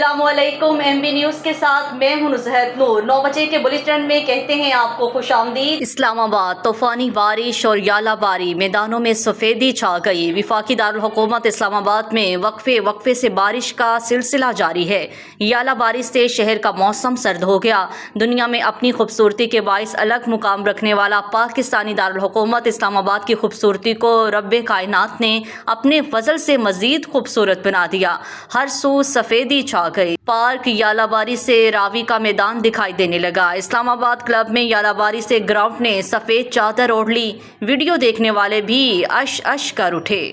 अस्सलाम वालेकुम। MB news के साथ मैं हूं नुज़हत नूर। 9 बजे के बुलेटिन में कहते हैं आपको खुशामदीद। इस्लामाबाद तूफानी बारिश और यालाबारी, मैदानों में सफ़ेदी छा गई। वफाकी दारुल हुकूमत इस्लामाबाद में वक्फे से बारिश का सिलसिला जारी है। यालाबारी से शहर का मौसम सर्द हो गया। दुनिया में अपनी खूबसूरती के बाइस अलग मुकाम रखने वाला पाकिस्तानी दारुल हुकूमत इस्लामाबाद की खूबसूरती को रब्बे कायनात ने अपने फजल से मजीद खूबसूरत बना दिया। हर सू सफेदी छा गई। पार्क यालाबारी से रावी का मैदान दिखाई देने लगा। इस्लामाबाद क्लब में यालाबारी से ग्राउंड ने सफेद चादर ओढ़ ली। वीडियो देखने वाले भी अश अश कर उठे।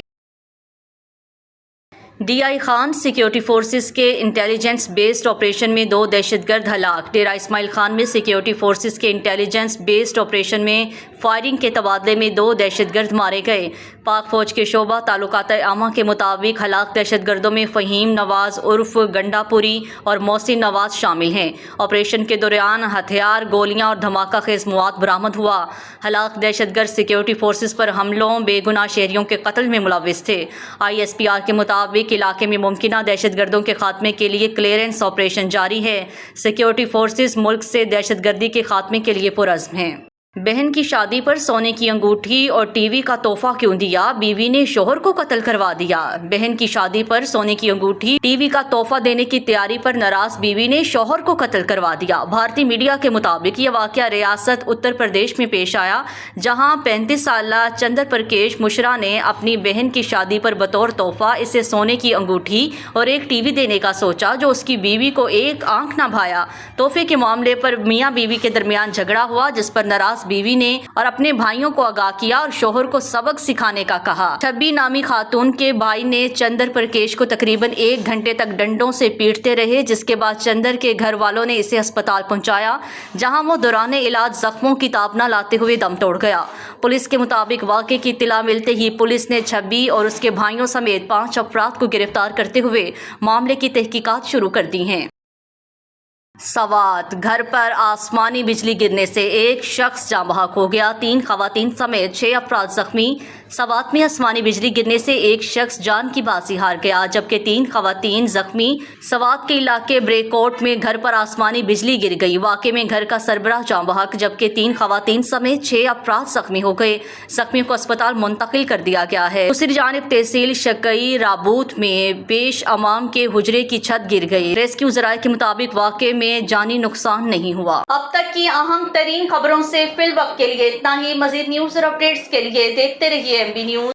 DI खान सिक्योरिटी फोर्सेस के इंटेलिजेंस बेस्ड ऑपरेशन में 2 दहशतगर्द हलाक। डेरा इस्माइल खान में सिक्योरिटी फोर्सेस के इंटेलिजेंस बेस्ड ऑपरेशन में फायरिंग के तबादले में 2 दहशतगर्द मारे गए। पाक फौज के शोबा ताल्लुकात आमा के मुताबिक हलाक दहशतगर्दों में फ़हीम नवाज उर्फ गंडापुरी और मोहसिन नवाज शामिल हैं। ऑपरेशन के दौरान हथियार, गोलियां और धमाका खेज मवाद बरामद हुआ। हलाक दहशतगर्द सिक्योरिटी फोर्सेस पर हमलों, बेगुनाह शहरियों के कत्ल में मुलव्विस थे। ISPR के मुताबिक इलाके में मुमकिना दहशतगर्दों के खात्मे के लिए क्लियरेंस ऑपरेशन जारी है। सिक्योरिटी फोर्सेस मुल्क से दहशतगर्दी के खात्मे के लिए पुरज़्म हैं। बहन की शादी पर सोने की अंगूठी और टीवी का तोहफा क्यों दिया? बीवी ने शोहर को कत्ल करवा दिया। बहन की शादी पर सोने की अंगूठी, टीवी का तोहफा देने की तैयारी पर नाराज बीवी ने शोहर को कत्ल करवा दिया। भारतीय मीडिया के मुताबिक ये वाकया रियासत उत्तर प्रदेश में पेश आया, जहां 35 साल चंदर प्रकेश मुशरा ने अपनी बहन की शादी पर बतौर तोहफा इसे सोने की अंगूठी और एक टीवी देने का सोचा, जो उसकी बीवी को एक आंख न भाया। तोहफे के मामले पर मियाँ बीवी के दरमियान झगड़ा हुआ, जिस पर नाराज बीवी ने और अपने भाइयों को आगाह किया और शोहर को सबक सिखाने का कहा। छब्बी नामी खातून के भाई ने चंदर प्रकेश को तकरीबन 1 घंटे तक डंडों से पीटते रहे, जिसके बाद चंदर के घर वालों ने इसे अस्पताल पहुंचाया, जहां वो दौरान इलाज जख्मों की ताब न लाते हुए दम तोड़ गया। पुलिस के मुताबिक वाक़े की इत्तला मिलते ही पुलिस ने छब्बी और उसके भाइयों समेत 5 अफराद को गिरफ्तार करते हुए मामले की तहकीकात शुरू कर दी हैं। सवात, घर पर आसमानी बिजली गिरने से एक शख्स जाँ बहक हो गया। 3 खवातीन समेत 6 अफराद जख्मी। सवात में आसमानी बिजली गिरने से एक शख्स जान की बाजी हार गया, जबकि 3 खवातीन जख्मी। सवात के इलाके ब्रेकोट में घर पर आसमानी बिजली गिर गई। वाक़े में घर का सरबराह जाँ बहक, जबकि 3 खवातीन समेत 6 अफराद जख्मी हो गए। जख्मियों को अस्पताल मुंतकिल कर दिया गया है। दूसरी जानिब तहसील शकई राबूत में पेश अमाम के हुजरे की छत गिर गई। रेस्क्यू ज़राए के मुताबिक वाक़े में जानी नुकसान नहीं हुआ। अब तक की अहम तरीन खबरों से फिल वक्त के लिए इतना ही। मजीद न्यूज़ और अपडेट्स के लिए देखते रहिए MB न्यूज़।